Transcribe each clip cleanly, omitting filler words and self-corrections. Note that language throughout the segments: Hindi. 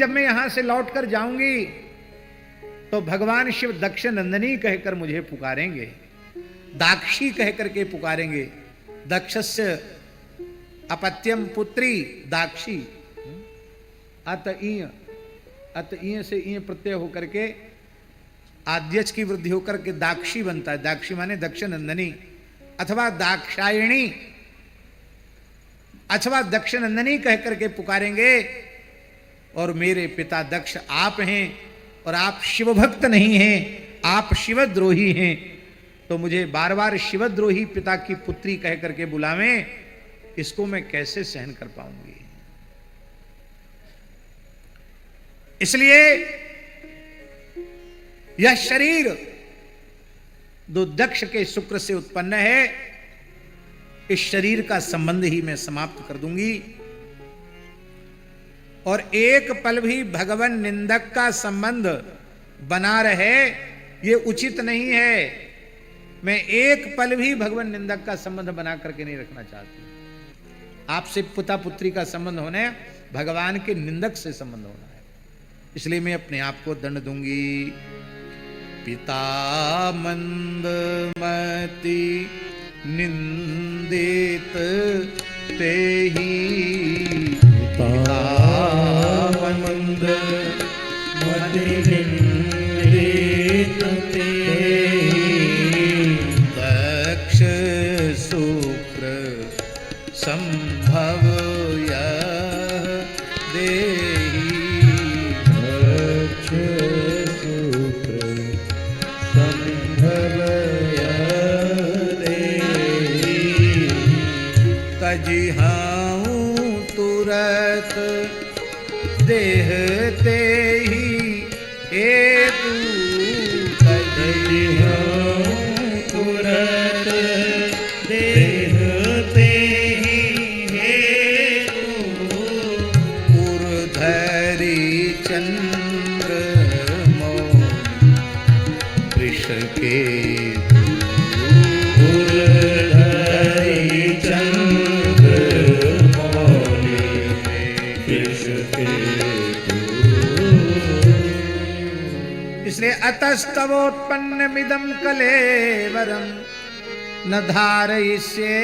जब मैं यहां से लौट कर जाऊंगी तो भगवान शिव दक्ष नंदनी कहकर मुझे पुकारेंगे, दाक्षी कहकर के पुकारेंगे। दक्षस्य अपत्यम पुत्री दाक्षी। अत ईय से ईय प्रत्यय होकर के आद्यच की वृद्धि होकर के दाक्षी बनता है। दाक्षी माने दक्ष नंदनी अथवा दाक्षायणी अथवा दक्ष नंदनी कहकर के पुकारेंगे। और मेरे पिता दक्ष आप हैं और आप शिव भक्त नहीं हैं, आप शिवद्रोही हैं, तो मुझे बार बार शिवद्रोही पिता की पुत्री कहकर के बुलावें, इसको मैं कैसे सहन कर पाऊंगी। इसलिए यह शरीर जो दक्ष के शुक्र से उत्पन्न है, इस शरीर का संबंध ही मैं समाप्त कर दूंगी। और एक पल भी भगवान निंदक का संबंध बना रहे ये उचित नहीं है। मैं एक पल भी भगवान निंदक का संबंध बना करके नहीं रखना चाहती। आपसे पिता पुत्री का संबंध होने, भगवान के निंदक से संबंध होना है। इसलिए मैं अपने आप को दंड दूंगी। पिता मंदमति निंदित ते ही, पिता मंदमति निंदित ते ही, दक्ष शुक्र संभव यह देहि, दक्ष शुक्र संभव यह देहि, तजिहाऊं तुरत देहते ही हेतु, तजिहाऊं तुरत देहते ही हेतु, उर्धरी चंद्र मौनि वृष के, उर्धरी चंद्र मौनि वृष के। इसलिए अतस्तवोत्पन्नमिदं कलेवरं न धारयिष्ये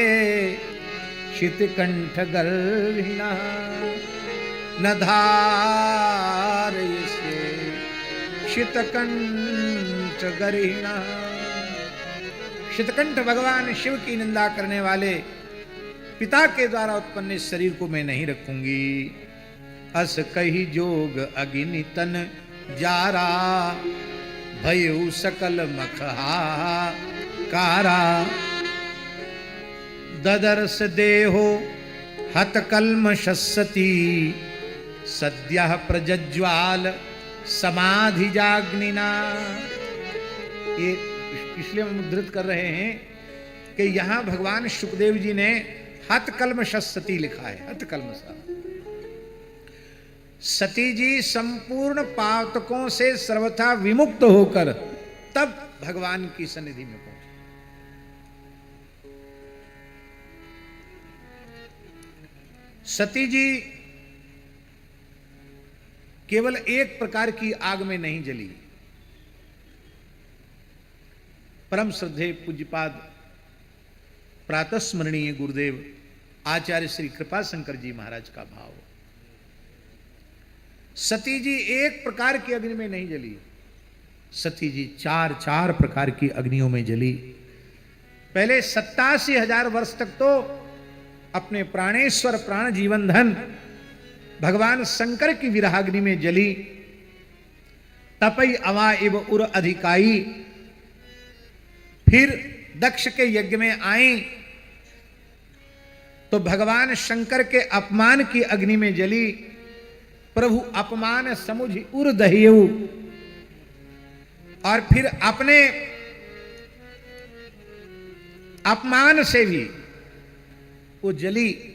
शितकंठगर्भिणः, न धारयिष्ये शितकंठगर्भिणः। शितकंठ भगवान शिव की निंदा करने वाले पिता के द्वारा उत्पन्न इस शरीर को मैं नहीं रखूंगी। अस कही जोग अगिनितन जारा, भयउ सकल मखहा कारा, ददर्श देहो हतकल्म शस्सती, सद्यः प्रज्ज्वाल समाधि जाग्निना। ये इसलिए हम उद्धृत कर रहे हैं कि यहां भगवान शुकदेव जी ने हतकल्म शस्सती लिखा है। हतकल्म सा सती जी संपूर्ण पातकों से सर्वथा विमुक्त होकर तब भगवान की सन्निधि में पहुंचे। सती जी केवल एक प्रकार की आग में नहीं जली। परम श्रद्धेय पूज्यपाद प्रातस्मरणीय गुरुदेव आचार्य श्री कृपाशंकर जी महाराज का भाव। सती जी एक प्रकार की अग्नि में नहीं जली, सती जी चार चार प्रकार की अग्नियों में जली। पहले 87,000 वर्ष तक तो अपने प्राणेश्वर प्राण जीवन धन भगवान शंकर की विरहाग्नि में जली। तपई अवा इव उर अधिकाई, फिर दक्ष के यज्ञ में आई तो भगवान शंकर के अपमान की अग्नि में जली। प्रभु अपमान समुझ उर दहियु, और फिर अपने अपमान से भी वो जली।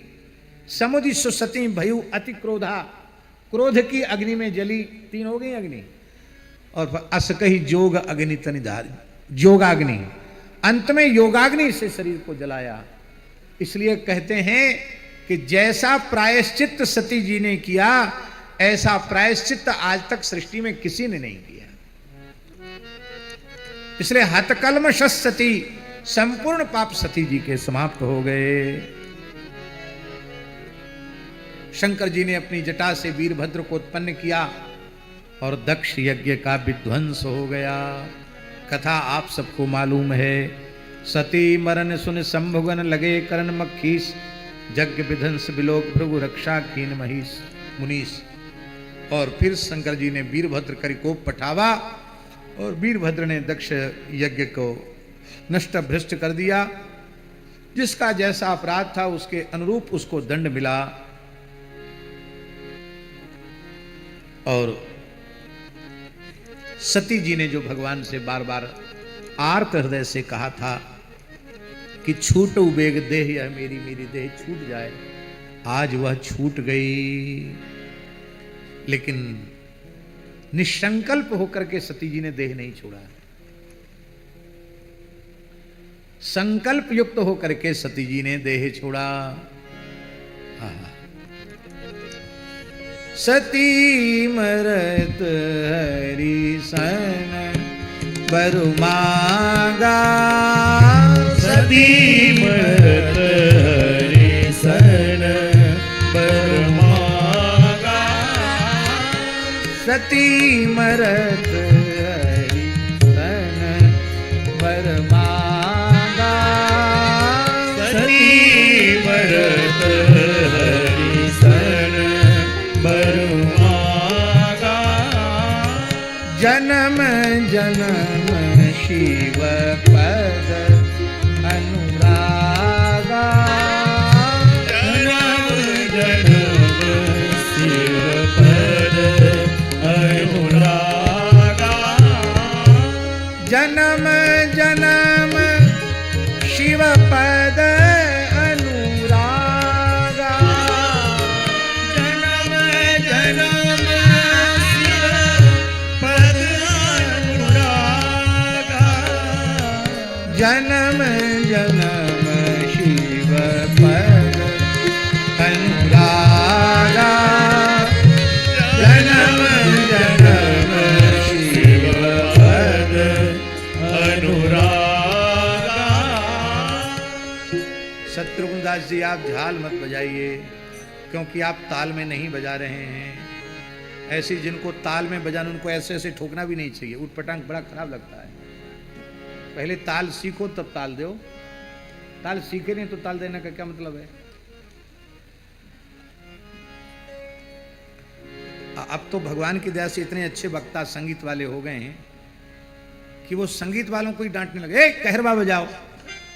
समुझ सुसती भयु अति क्रोधा, क्रोध की अग्नि में जली। 3 हो गई अग्नि। और अस कही जोग अग्नि तनिधार, योगाग्नि, अंत में योगाग्नि से शरीर को जलाया। इसलिए कहते हैं कि जैसा प्रायश्चित सती जी ने किया, ऐसा प्रायश्चित आज तक सृष्टि में किसी ने नहीं किया। इसलिए हतकल्मष सती, संपूर्ण पाप सती जी के समाप्त हो गए। शंकर जी ने अपनी जटा से वीरभद्र को उत्पन्न किया और दक्ष यज्ञ का विध्वंस हो गया। कथा आप सबको मालूम है। सती मरण सुन शंभुगन लगे करण मक्खीस, यज्ञ विध्वंस बिलोक भृगु रक्षा कीन महिष मुनीस। और फिर शंकर जी ने वीरभद्र करिकोप पठावा और वीरभद्र ने दक्ष यज्ञ को नष्ट भ्रष्ट कर दिया। जिसका जैसा अपराध था उसके अनुरूप उसको दंड मिला। और सती जी ने जो भगवान से बार बार आर्त हृदय से कहा था कि छूट उबेग देह, यह मेरी देह छूट जाए, आज वह छूट गई। लेकिन निसंकल्प होकर के सती जी ने देह नहीं छोड़ा। संकल्प युक्त होकर के सती जी ने देह छोड़ा। सती मरत हरि सन बरु मांगा, सती मरत हरि सन बरु मांगा, सती मरत हरि सन बर मांगा, सती मरत हरि सन बरु मांगा। जन्म जन्म शिव पद अनुरागा, जन्म जन्म शिव पद अनुरागा, जन्म जन्म शिव पद अनुरागा, जन्म जन्म शिव पद अनुरागा, जन्म जन्म शिव पद अनुरागा, जन्म जन्म शिव पद अनुरागा। शत्रुघ्न दास जी, आप झाल मत बजाइए क्योंकि आप ताल में नहीं बजा रहे हैं। ऐसे जिनको ताल में बजाना उनको ऐसे ऐसे ठोकना भी नहीं चाहिए। उठपटांग बड़ा खराब लगता है। पहले ताल सीखो तब ताल दो। ताल सीखे नहीं तो ताल देने का क्या मतलब है? अब तो भगवान की दया से इतने अच्छे वक्ता संगीत वाले हो गए हैं कि वो संगीत वालों को ही डांटने लगे, कहरवा बजाओ।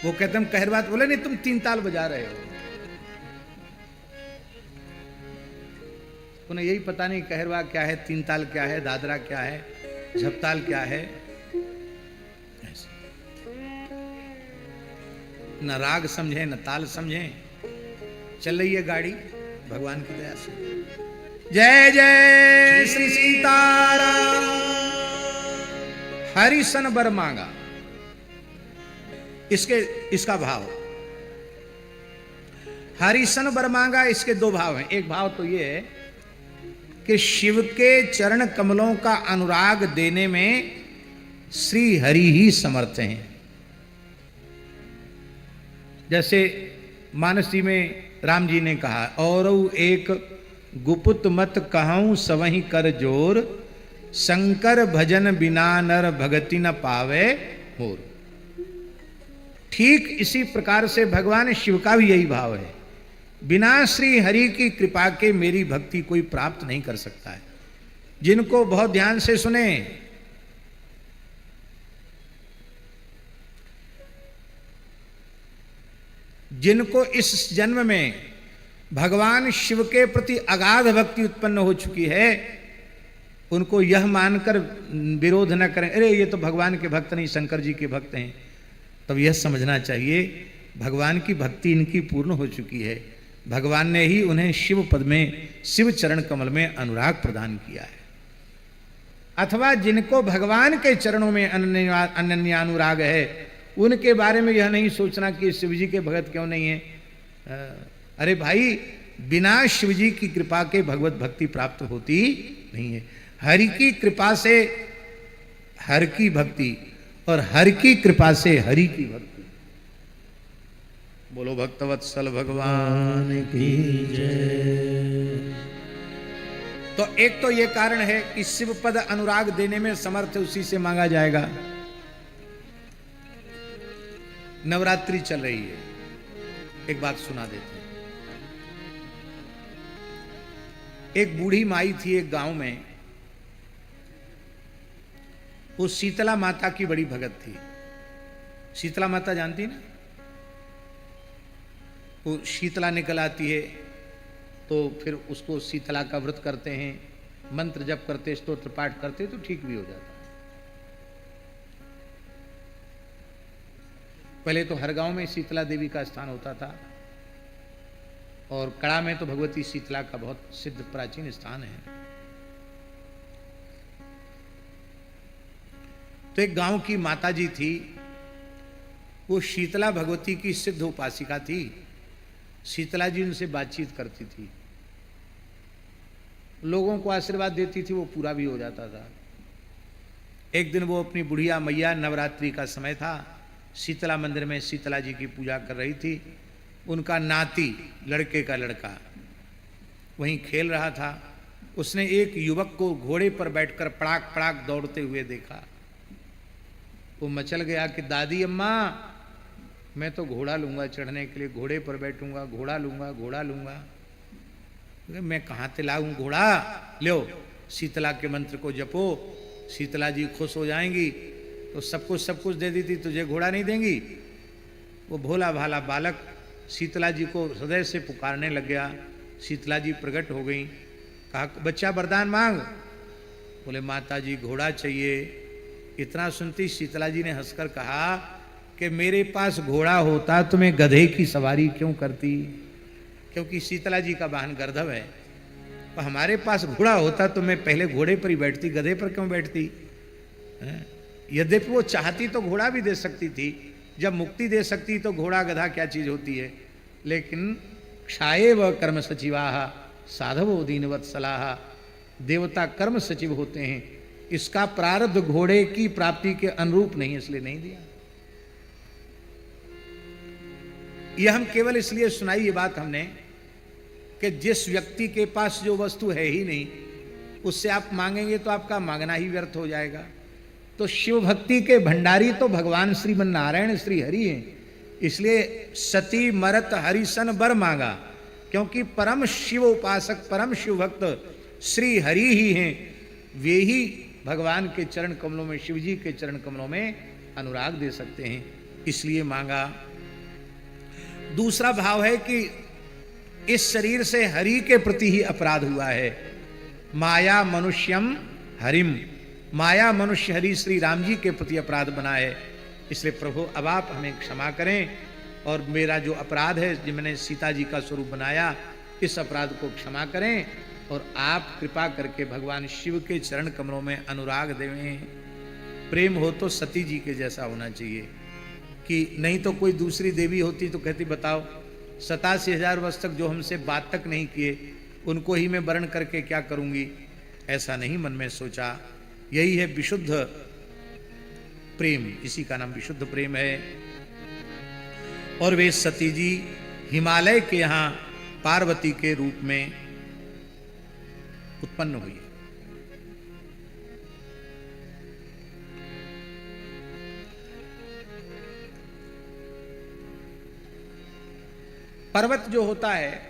वो कहते हम कहरवा, बोले नहीं तुम तीन ताल बजा रहे हो। उन्हें यही पता नहीं कहरवा क्या है, तीन ताल क्या है, दादरा क्या है, झपताल क्या है। न राग समझे न ताल समझे, चल रही है गाड़ी भगवान की दया से। जय जय श्री सीताराम। हरिसन बर मांगा, इसका भाव हरिसन बर मांगा। इसके दो भाव हैं। एक भाव तो ये है कि शिव के चरण कमलों का अनुराग देने में श्री हरि ही समर्थ हैं। जैसे मानस जी में राम जी ने कहा, और एक गुपुत मत कहूं सवही कर जोर, शंकर भजन बिना नर भगति न पावे मोर। ठीक इसी प्रकार से भगवान शिव का भी यही भाव है। बिना श्री हरि की कृपा के मेरी भक्ति कोई प्राप्त नहीं कर सकता है। जिनको बहुत ध्यान से सुने, जिनको इस जन्म में भगवान शिव के प्रति अगाध भक्ति उत्पन्न हो चुकी है, उनको यह मानकर विरोध न करें, अरे ये तो भगवान के भक्त नहीं, शंकर जी के भक्त हैं। तब यह समझना चाहिए भगवान की भक्ति इनकी पूर्ण हो चुकी है। भगवान ने ही उन्हें शिव पद में, शिव चरण कमल में अनुराग प्रदान किया है। अथवा जिनको भगवान के चरणों में अनन्य अनुराग है, उनके बारे में यह नहीं सोचना कि शिव जी के भगत क्यों नहीं है। अरे भाई, बिना शिव जी की कृपा के भगवत भक्ति प्राप्त होती नहीं है। हरि की कृपा से हर की भक्ति और हर की कृपा से हरि की भक्ति। बोलो भक्तवत्सल भगवान की जय। तो एक तो ये कारण है कि शिव पद अनुराग देने में समर्थ उसी से मांगा जाएगा। नवरात्रि चल रही है, एक बात सुना देते हैं। एक बूढ़ी माई थी एक गांव में, वो शीतला माता की बड़ी भगत थी। शीतला माता जानती ना, वो शीतला निकल आती है तो फिर उसको शीतला का व्रत करते हैं, मंत्र जप करते, स्तोत्र पाठ करते तो ठीक भी हो जाता। पहले तो हर गांव में शीतला देवी का स्थान होता था और कड़ा में तो भगवती शीतला का बहुत सिद्ध प्राचीन स्थान है। तो एक गांव की माता जी थी, वो शीतला भगवती की सिद्ध उपासिका थी। शीतला जी उनसे बातचीत करती थी, लोगों को आशीर्वाद देती थी, वो पूरा भी हो जाता था। एक दिन वो अपनी बुढ़िया मैया, नवरात्रि का समय था, शीतला मंदिर में शीतला जी की पूजा कर रही थी। उनका नाती, लड़के का लड़का, वहीं खेल रहा था। उसने एक युवक को घोड़े पर बैठकर पड़ाक पड़ाक दौड़ते हुए देखा। वो मचल गया कि दादी अम्मा, मैं तो घोड़ा लूंगा चढ़ने के लिए, घोड़े पर बैठूंगा, घोड़ा लूंगा, घोड़ा लूंगा। मैं कहाँ से लाऊं घोड़ा? लो शीतला के मंत्र को जपो, शीतला जी खुश हो जाएंगी तो सब कुछ दे देती, तुझे घोड़ा नहीं देंगी। वो भोला भाला बालक शीतला जी को हृदय से पुकारने लग गया। शीतला जी प्रकट हो गई, कहा बच्चा वरदान मांग। बोले माता जी घोड़ा चाहिए। इतना सुनती शीतला जी ने हंसकर कहा कि मेरे पास घोड़ा होता तो मैं गधे की सवारी क्यों करती, क्योंकि शीतला जी का वाहन गर्दभ है। तो हमारे पास घोड़ा होता तो मैं पहले घोड़े पर ही बैठती, गधे पर क्यों बैठती। यद्यपि वो चाहती तो घोड़ा भी दे सकती थी, जब मुक्ति दे सकती तो घोड़ा गधा क्या चीज होती है। लेकिन क्षाये व कर्म सचिवाहा साधवो दीनवत्सलाहा, देवता कर्म सचिव होते हैं, इसका प्रारब्ध घोड़े की प्राप्ति के अनुरूप नहीं, इसलिए नहीं दिया। यह हम केवल इसलिए सुनाई ये बात हमने कि जिस व्यक्ति के पास जो वस्तु है ही नहीं, उससे आप मांगेंगे तो आपका मांगना ही व्यर्थ हो जाएगा। तो शिव भक्ति के भंडारी तो भगवान श्रीमन नारायण श्री हरि हैं, इसलिए सती मरत हरिसन बर मांगा, क्योंकि परम शिव उपासक, परम शिव भक्त श्री हरि ही हैं। वे ही भगवान के चरण कमलों में, शिव जी के चरण कमलों में अनुराग दे सकते हैं, इसलिए मांगा। दूसरा भाव है कि इस शरीर से हरि के प्रति ही अपराध हुआ है। माया मनुष्यम हरिम, माया मनुष्य हरि श्री राम जी के प्रति अपराध बना है। इसलिए प्रभु अब आप हमें क्षमा करें और मेरा जो अपराध है, जो मैंने सीता जी का स्वरूप बनाया, इस अपराध को क्षमा करें और आप कृपा करके भगवान शिव के चरण कमलों में अनुराग देवें। प्रेम हो तो सती जी के जैसा होना चाहिए, कि नहीं तो कोई दूसरी देवी होती तो कहती बताओ 87,000 वर्ष तक जो हमसे बात तक नहीं किए, उनको ही मैं वर्ण करके क्या करूंगी। ऐसा नहीं मन में सोचा। यही है विशुद्ध प्रेम, इसी का नाम विशुद्ध प्रेम है। और वे सती जी हिमालय के यहां पार्वती के रूप में उत्पन्न हुई। पर्वत जो होता है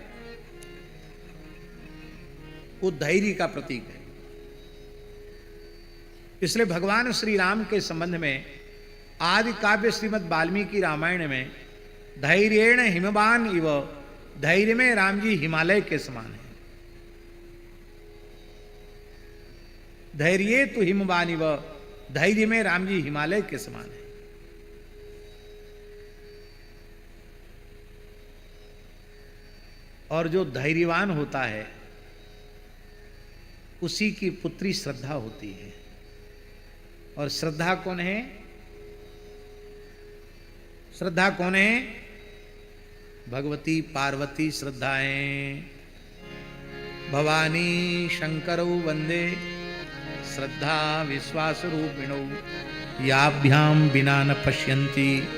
वो धैर्य का प्रतीक है। इसलिए भगवान श्री राम के संबंध में आदि काव्य श्रीमद् वाल्मीकि रामायण में धैर्येण हिमवान इव, धैर्य में राम जी हिमालय के समान है। धैर्य तो हिमवान इव, धैर्य में राम जी हिमालय के समान है। और जो धैर्यवान होता है उसी की पुत्री श्रद्धा होती है। और श्रद्धा कौन है? श्रद्धा कौन है? भगवती पार्वती श्रद्धाएं। भवानी शंकरौ वंदे श्रद्धा विश्वास रूपिणौ याभ्याम बिना न पश्यन्ति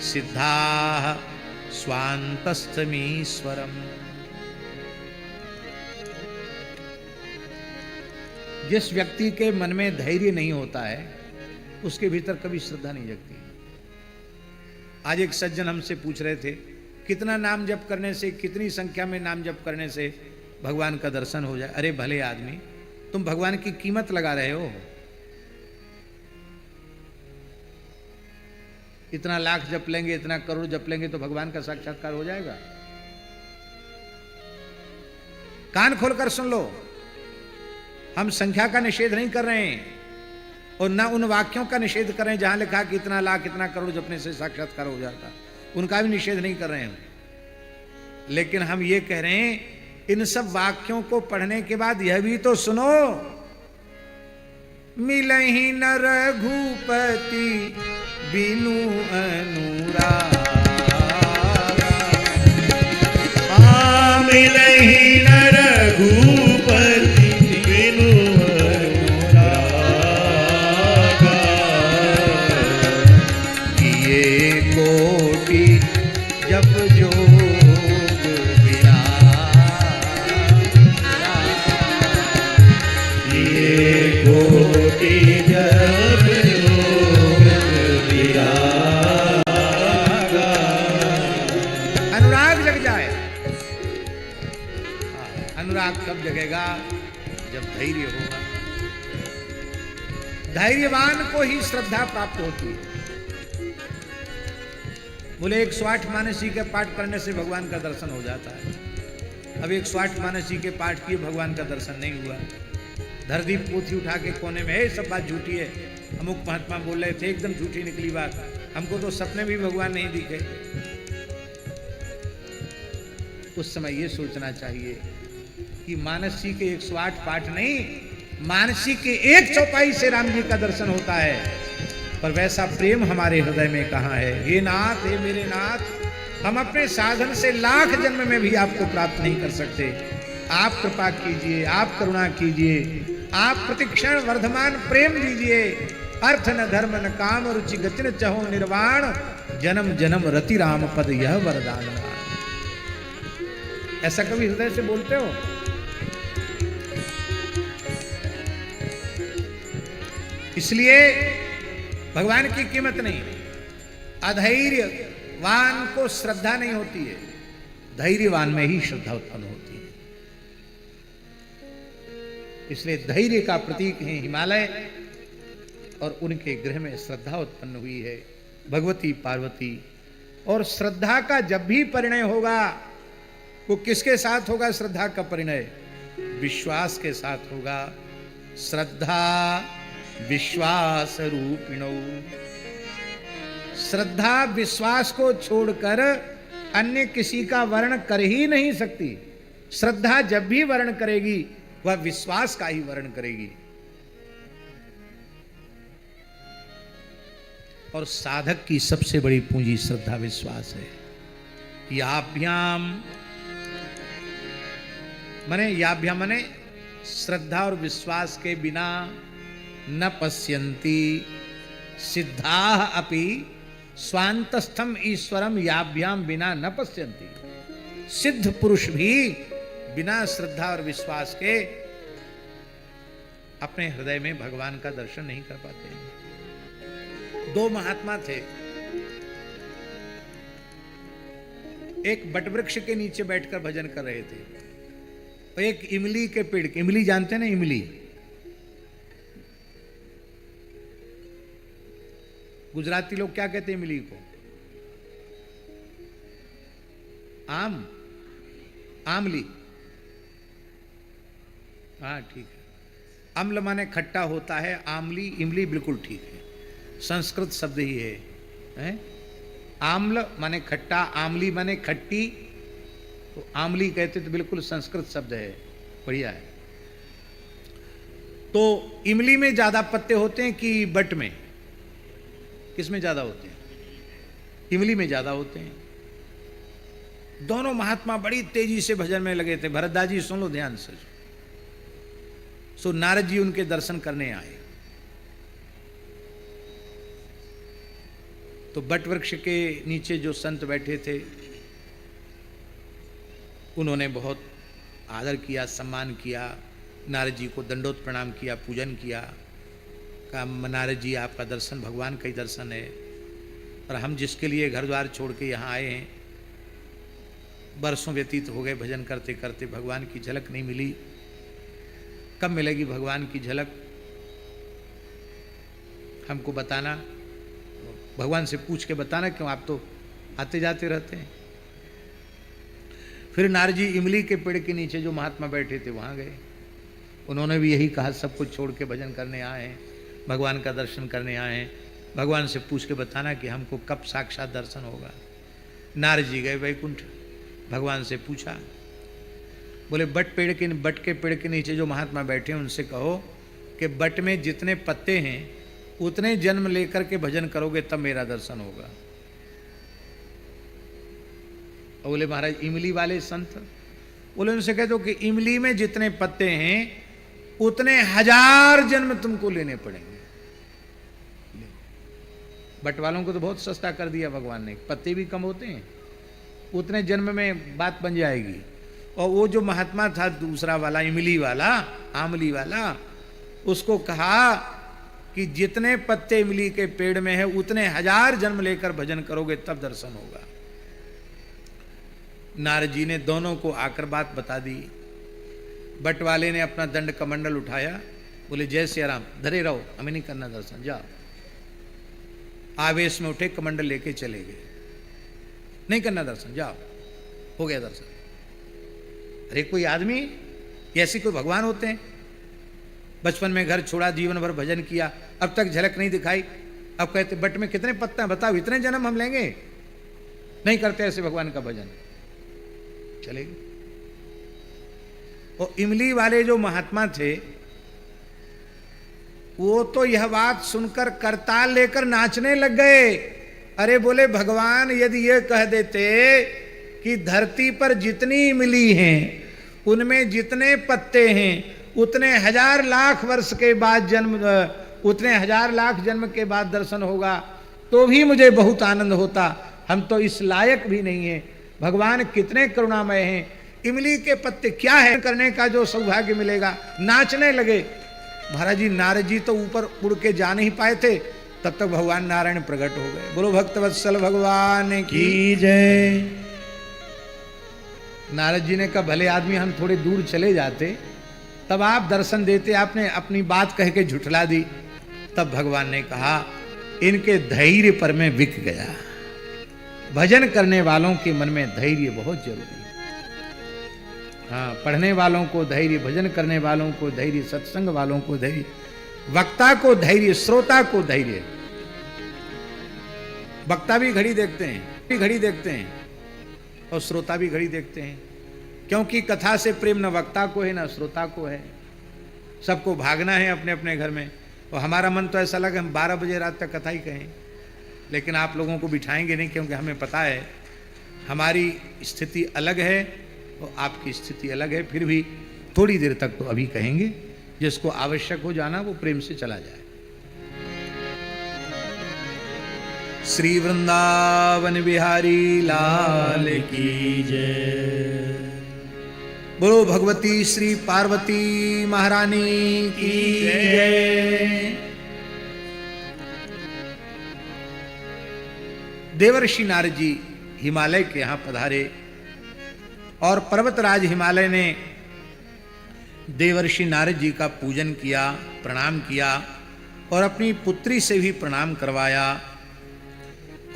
सिद्धाः स्वान्तस्थमीश्वरम्। जिस व्यक्ति के मन में धैर्य नहीं होता है उसके भीतर कभी श्रद्धा नहीं जगती। आज एक सज्जन हमसे पूछ रहे थे कितना नाम जप करने से, कितनी संख्या में नाम जप करने से भगवान का दर्शन हो जाए। अरे भले आदमी, तुम भगवान की कीमत लगा रहे हो। इतना लाख जप लेंगे, इतना करोड़ जप लेंगे तो भगवान का साक्षात्कार हो जाएगा? कान खोलकर सुन लो, हम संख्या का निषेध नहीं कर रहे हैं और ना उन वाक्यों का निषेध कर रहे हैं जहां लिखा कि इतना लाख इतना करोड़ जपने से साक्षात्कार हो जाता, उनका भी निषेध नहीं कर रहे हैं। लेकिन हम ये कह रहे हैं इन सब वाक्यों को पढ़ने के बाद यह भी तो सुनो, मिलहि न रघुपति बिनु अनुराग, मिलहि न रघुपति बिनु अनुराग, किए कोटि जप जोग कोटि जप योग विरागा। अनुराग जग जाए। अनुराग कब जगेगा? जब धैर्य होगा। धैर्यवान को ही श्रद्धा प्राप्त होती है। बोले 108 मानसी के पाठ करने से भगवान का दर्शन हो जाता है। अब 108 मानसी के पाठ किए, भगवान का दर्शन नहीं हुआ। धरदीप पोथी उठा के कोने में, सब बात झूठी है, अमुक महात्मा बोल रहे थे, एकदम झूठी निकली बात, हमको तो सपने भी भगवान नहीं दिखे। उस समय ये सोचना चाहिए कि मानसी के 108 पाठ नहीं, मानसी के एक चौपाई से राम जी का दर्शन होता है। पर वैसा प्रेम हमारे हृदय में कहाँ है? हे नाथ, हे मेरे नाथ, हम अपने साधन से लाख जन्म में भी आपको प्राप्त नहीं कर सकते। आप कृपा कीजिए, आप करुणा कीजिए, आप प्रतिक्षण वर्धमान प्रेम दीजिए। अर्थ न धर्म न काम रुचि गति न चहो निर्वाण, जन्म जन्म रति राम पद यह वरदान। ऐसा कभी हृदय से बोलते हो? इसलिए भगवान की कीमत नहीं। अधैर्यवान को श्रद्धा नहीं होती है, धैर्यवान में ही श्रद्धा उत्पन्न होती है। इसलिए धैर्य का प्रतीक है हिमालय, और उनके गृह में श्रद्धा उत्पन्न हुई है, भगवती पार्वती। और श्रद्धा का जब भी परिणय होगा, वो किसके साथ होगा? श्रद्धा का परिणय विश्वास के साथ होगा। श्रद्धा विश्वास रूपिणौ। श्रद्धा विश्वास को छोड़कर अन्य किसी का वर्ण कर ही नहीं सकती। श्रद्धा जब भी वर्ण करेगी वह विश्वास का ही वर्ण करेगी। और साधक की सबसे बड़ी पूंजी श्रद्धा विश्वास है। याभ्याम मने श्रद्धा और विश्वास के बिना न पश्यन्ति सिद्धाः अपि स्वान्तस्थम ईश्वरम याभ्याम बिना न पश्यन्ति। सिद्ध पुरुष भी बिना श्रद्धा और विश्वास के अपने हृदय में भगवान का दर्शन नहीं कर पाते हैं। 2 महात्मा थे, एक बटवृक्ष के नीचे बैठकर भजन कर रहे थे, और एक इमली के पेड़, इमली जानते हैं ना? इमली गुजराती लोग क्या कहते हैं इमली को? आमली। हाँ ठीक है। अम्ल माने खट्टा होता है, आमली इमली बिल्कुल ठीक है, संस्कृत शब्द ही है? आम्ल माने खट्टा, आमली माने खट्टी, तो आमली कहते तो बिल्कुल संस्कृत शब्द है, बढ़िया है। तो इमली में ज्यादा पत्ते होते हैं कि बट में? किस में ज्यादा होते हैं? इमली में ज्यादा होते हैं। दोनों महात्मा बड़ी तेजी से भजन में लगे थे। भरतदास जी सुन लो ध्यान से। सो नारद जी उनके दर्शन करने आए। तो बट वृक्ष के नीचे जो संत बैठे थे उन्होंने बहुत आदर किया, सम्मान किया, नारद जी को दंडोत प्रणाम किया, पूजन किया। कहा नारद जी आपका दर्शन भगवान का ही दर्शन है, और हम जिसके लिए घर द्वार छोड़ के यहाँ आए हैं, बरसों व्यतीत हो गए भजन करते करते, भगवान की झलक नहीं मिली। कब मिलेगी भगवान की झलक? हमको बताना, भगवान से पूछ के बताना, क्यों आप तो आते जाते रहते हैं। फिर नारद जी इमली के पेड़ के नीचे जो महात्मा बैठे थे वहाँ गए। उन्होंने भी यही कहा, सब कुछ छोड़ के भजन करने आए हैं, भगवान का दर्शन करने आए हैं, भगवान से पूछ के बताना कि हमको कब साक्षात दर्शन होगा। नारद जी गए वैकुंठ, भगवान से पूछा, बोले बट के पेड़ के नीचे जो महात्मा बैठे हैं उनसे कहो कि बट में जितने पत्ते हैं उतने जन्म लेकर के भजन करोगे तब मेरा दर्शन होगा। और बोले महाराज इमली वाले संत, बोले उनसे कह दो कि इमली में जितने पत्ते हैं उतने 1000 जन्म तुमको लेने पड़ेंगे। बट वालों को तो बहुत सस्ता कर दिया भगवान ने, पत्ते भी कम होते हैं, उतने जन्म में बात बन जाएगी। और वो जो महात्मा था दूसरा वाला, इमली वाला, आमली वाला, उसको कहा कि जितने पत्ते इमली के पेड़ में है उतने 1000 जन्म लेकर भजन करोगे तब दर्शन होगा। नारद जी ने दोनों को आकर बात बता दी। बट वाले ने अपना दंड कमंडल उठाया, बोले जय सिया राम, धरे रहो, हमें नहीं करना दर्शन, जाओ। आवेश में उठे, कमंडल लेके चले गए, नहीं करना दर्शन, जाओ, हो गया दर्शन। अरे कोई आदमी, ऐसे कोई भगवान होते हैं? बचपन में घर छोड़ा, जीवन भर भजन किया, अब तक झलक नहीं दिखाई, अब कहते बट में कितने पत्ते हैं बताओ, इतने जन्म हम लेंगे? नहीं करते ऐसे भगवान का भजन, चले गए। और इमली वाले जो महात्मा थे वो तो यह बात सुनकर करताल लेकर नाचने लग गए। अरे बोले भगवान यदि ये कह देते कि धरती पर जितनी इमली हैं उनमें जितने पत्ते हैं उतने 1000 लाख वर्ष के बाद जन्म, उतने 1000 लाख जन्म के बाद दर्शन होगा तो भी मुझे बहुत आनंद होता। हम तो इस लायक भी नहीं है। भगवान कितने करुणामय हैं, इमली के पत्ते क्या है करने का जो सौभाग्य मिलेगा। नाचने लगे। महाराज जी, नारद जी तो ऊपर उड़ के जा नहीं पाए थे, तब तक भगवान नारायण प्रकट हो गए। बोलो भक्तवत्सल भगवान की जय। नारद जी ने कहा भले आदमी हम थोड़े दूर चले जाते तब आप दर्शन देते, आपने अपनी बात कह के झुठला दी। तब भगवान ने कहा इनके धैर्य पर मैं बिक गया। भजन करने वालों के मन में धैर्य बहुत जरूरी है। हाँ, पढ़ने वालों को धैर्य, भजन करने वालों को धैर्य, सत्संग वालों को धैर्य, वक्ता को धैर्य, श्रोता को धैर्य। वक्ता भी घड़ी देखते हैं, और श्रोता भी घड़ी देखते हैं, क्योंकि कथा से प्रेम न वक्ता को है न श्रोता को है। सबको भागना है अपने अपने घर में। और हमारा मन तो ऐसा लगा हम 12 बजे रात तक कथा ही कहें, लेकिन आप लोगों को बिठाएंगे नहीं, क्योंकि हमें पता है हमारी स्थिति अलग है और आपकी स्थिति अलग है। फिर भी थोड़ी देर तक तो अभी कहेंगे, जिसको आवश्यक हो जाना वो प्रेम से चला जाए। श्री वृंदावन बिहारी लाल की जय। बोलो भगवती श्री पार्वती महारानी की जय। देवर्षि नारद जी हिमालय के यहां पधारे और पर्वतराज हिमालय ने देवर्षि नारद जी का पूजन किया, प्रणाम किया और अपनी पुत्री से भी प्रणाम करवाया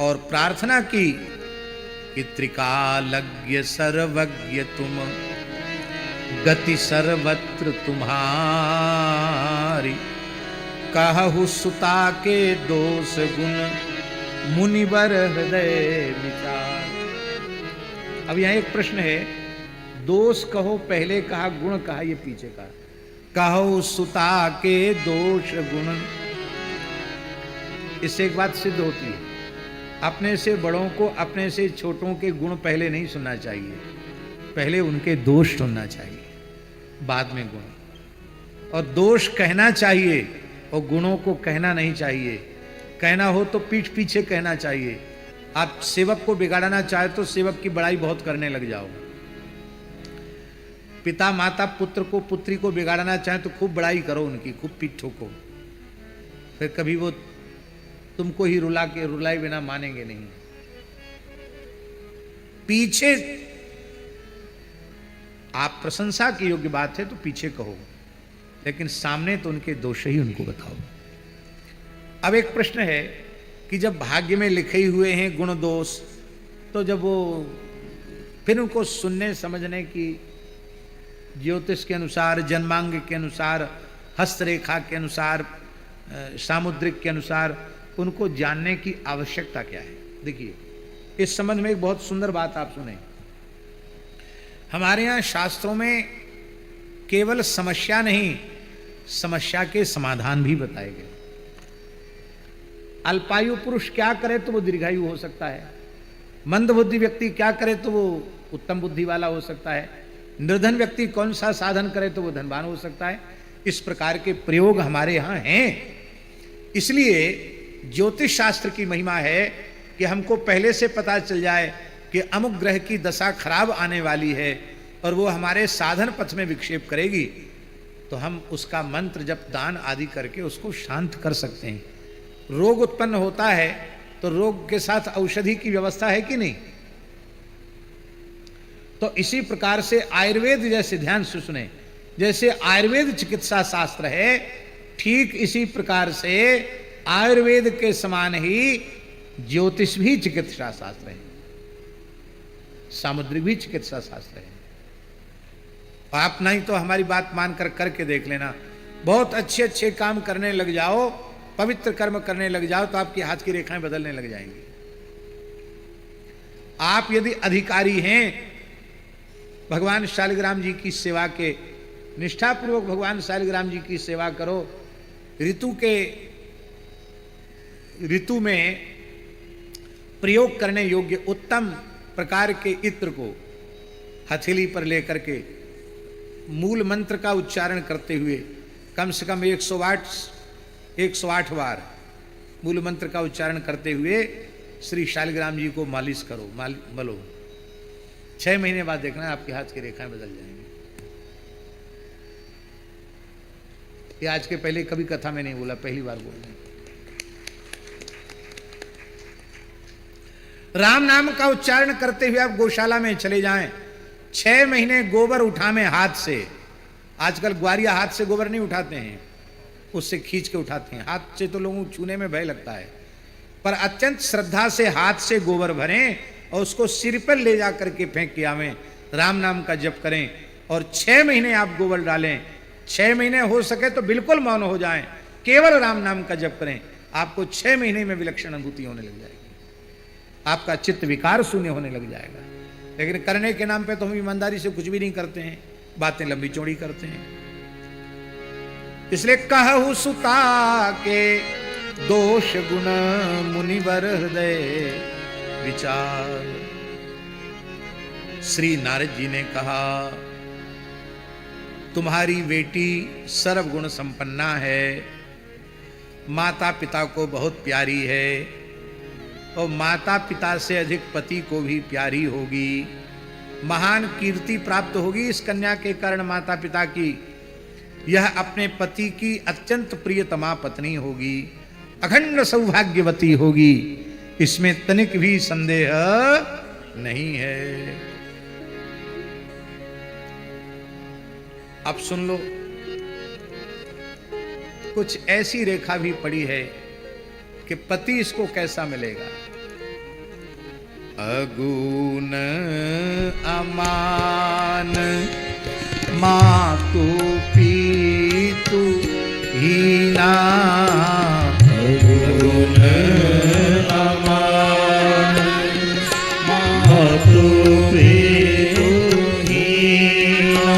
और प्रार्थना की कि त्रिकालज्ञ सर्वज्ञ तुम, गति सर्वत्र तुम्हारी, कहु सुता के दोष गुण, मुनिवर हृदय विचार। अब यहाँ एक प्रश्न है, दोष कहो पहले कहा, गुण कहा ये पीछे कहा। कहो सुता के दोष गुण, इससे एक बात सिद्ध होती है, अपने से बड़ों को अपने से छोटों के गुण पहले नहीं सुनना चाहिए, पहले उनके दोष सुनना चाहिए, बाद में गुण। और दोष कहना चाहिए और गुणों को कहना नहीं चाहिए। कहना हो तो पीठ पीछे कहना चाहिए। आप सेवक को बिगाड़ना चाहे तो सेवक की बड़ाई बहुत करने लग जाओ। पिता माता पुत्र को पुत्री को बिगाड़ना चाहे तो खूब बड़ाई करो उनकी, खूब पीठ ठोको, फिर कभी वो तुमको ही रुलाए बिना मानेंगे नहीं। पीछे आप प्रशंसा की योग्य बात है तो पीछे कहो, लेकिन सामने तो उनके दोष ही उनको बताओ। अब एक प्रश्न है कि जब भाग्य में लिखे हुए हैं गुण दोष, तो जब वो फिर उनको सुनने समझने की, ज्योतिष के अनुसार, जन्मांग के अनुसार, हस्तरेखा के अनुसार, सामुद्रिक के अनुसार उनको जानने की आवश्यकता क्या है? देखिए, इस संबंध में एक बहुत सुंदर बात आप सुने। हमारे यहाँ शास्त्रों में केवल समस्या नहीं, समस्या के समाधान भी बताए गए। अल्पायु पुरुष क्या करे तो वो दीर्घायु हो सकता है, मंदबुद्धि व्यक्ति क्या करे तो वो उत्तम बुद्धि वाला हो सकता है, निर्धन व्यक्ति कौन सा साधन करे तो वो धनवान हो सकता है। इस प्रकार के प्रयोग हमारे यहाँ हैं। इसलिए ज्योतिष शास्त्र की महिमा है कि हमको पहले से पता चल जाए कि अमुक ग्रह की दशा खराब आने वाली है और वो हमारे साधन पथ में विक्षेप करेगी, तो हम उसका मंत्र जप दान आदि करके उसको शांत कर सकते हैं। रोग उत्पन्न होता है तो रोग के साथ औषधि की व्यवस्था है कि नहीं? तो इसी प्रकार से आयुर्वेद, जैसे ध्यान से सुने, जैसे आयुर्वेद चिकित्सा शास्त्र है, ठीक इसी प्रकार से आयुर्वेद के समान ही ज्योतिष भी चिकित्सा शास्त्र है, सामुद्रिक भी चिकित्सा शास्त्र है। आप नहीं तो हमारी बात मानकर करके देख लेना। बहुत अच्छे अच्छे काम करने लग जाओ, पवित्र कर्म करने लग जाओ तो आपकी हाथ की रेखाएं बदलने लग जाएंगी। आप यदि अधिकारी हैं, भगवान शालिग्राम जी की सेवा के, निष्ठापूर्वक भगवान शालिग्राम जी की सेवा करो। ऋतु में प्रयोग करने योग्य उत्तम प्रकार के इत्र को हथेली पर लेकर के मूल मंत्र का उच्चारण करते हुए कम से कम 108 बार मूल मंत्र का उच्चारण करते हुए श्री शालिग्राम जी को मालिश करो, मलो। 6 महीने बाद देखना आपके हाथ की रेखाएं बदल जाएंगी। ये आज के पहले कभी कथा में नहीं बोला, पहली बार बोल रहे हैं। राम नाम का उच्चारण करते हुए आप गौशाला में चले जाएं, 6 महीने गोबर उठावें हाथ से। आजकल ग्वारिया हाथ से गोबर नहीं उठाते हैं, उससे खींच के उठाते हैं। हाथ से तो लोगों को छूने में भय लगता है, पर अत्यंत श्रद्धा से हाथ से गोबर भरें और उसको सिर पर ले जा करके फेंक के आवें, राम नाम का जप करें और 6 महीने आप गोबर डालें। 6 महीने हो सके तो बिल्कुल मौन हो जाएं, केवल राम नाम का जप करें। आपको 6 महीने में विलक्षण अनुभूति होने लग जाएगी, आपका चित्त विकार शून्य होने लग जाएगा। लेकिन करने के नाम पे तो हम ईमानदारी से कुछ भी नहीं करते हैं, बातें लंबी चौड़ी करते हैं। इसलिए कहु सुता के दोष गुण मुनिवर हृदय विचार। श्री नारद जी ने कहा, तुम्हारी बेटी सर्वगुण संपन्ना है, माता पिता को बहुत प्यारी है और माता पिता से अधिक पति को भी प्यारी होगी, महान कीर्ति प्राप्त होगी इस कन्या के कारण माता पिता की। यह अपने पति की अत्यंत प्रियतमा पत्नी होगी, अखंड सौभाग्यवती होगी, इसमें तनिक भी संदेह नहीं है। अब सुन लो, कुछ ऐसी रेखा भी पड़ी है कि पति इसको कैसा मिलेगा। अगुण अमान मातु पीतु हीना, अगुण अमान मातु पीतु हीना,